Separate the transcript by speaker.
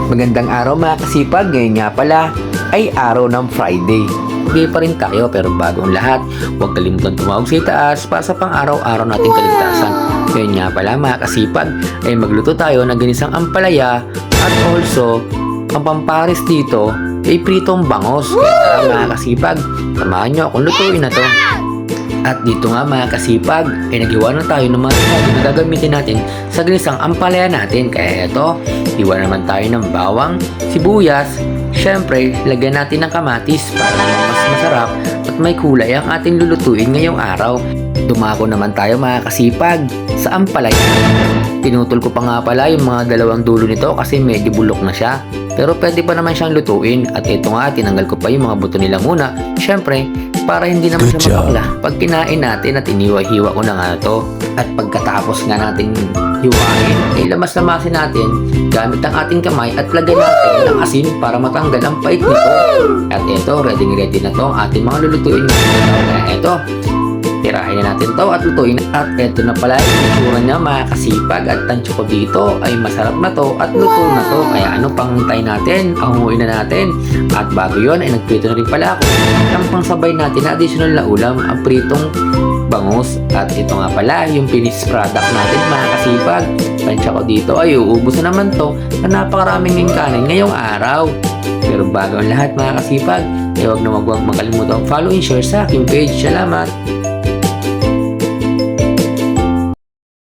Speaker 1: Magandang araw mga kasipag, ngayon nga pala ay araw ng Friday. Okay pa rin tayo pero bagong lahat, huwag kalimutan tumawag sa itaas para sa pang-araw-araw nating kaligtasan. Ngayon nga pala mga kasipag ay magluto tayo ng ginisang ampalaya at also ang pampares dito ay pritong bangos. Kaya tara mga kasipag, samahan nyo akong lutuin na to. At dito nga mga kasipag, ay naghiwa na tayo ng mga sinabi na gagamitin natin sa ginisang ampalaya natin. Kaya eto, hiwa naman tayo ng bawang, sibuyas, syempre, lagyan natin ng kamatis para naman mas masarap at may kulay ang ating lulutuin ngayong araw. Dumako naman tayo mga kasipag sa ampalaya. Tinutol ko pa nga pala yung mga dalawang dulo nito kasi medyo bulok na siya. Pero pwede pa naman siyang lutuin at ito nga, tinanggal ko pa yung mga buto nila muna. Syempre, para hindi naman siya mapakla pag kinain natin at iniwa-hiwa ko na nga ito. At pagkatapos nga natin hiwain, ay lamas-lamasin natin gamit ang ating kamay at lagyan natin ng asin para matanggal ang pait nito. At ito, ready na to ang ating mga lulutuin. Kaya ito, tirahin na natin to at lutuin. At eto na pala yung itsura niya mga kasipag at tansyo ko dito ay masarap na to at luto na to. Kaya ano pang hintay natin, ahunguin na natin. At bago yun ay nagprito na rin pala ako ng pangsabay natin na additional na ulam, ang pritong bangus. At ito nga pala yung finished product natin mga kasipag. Tansyo ko dito ay uubos na naman to na napakaraming kanin ngayong araw. Pero bago ang lahat mga kasipag, ay huwag na magkalimutan follow and share sa aking page. Salamat!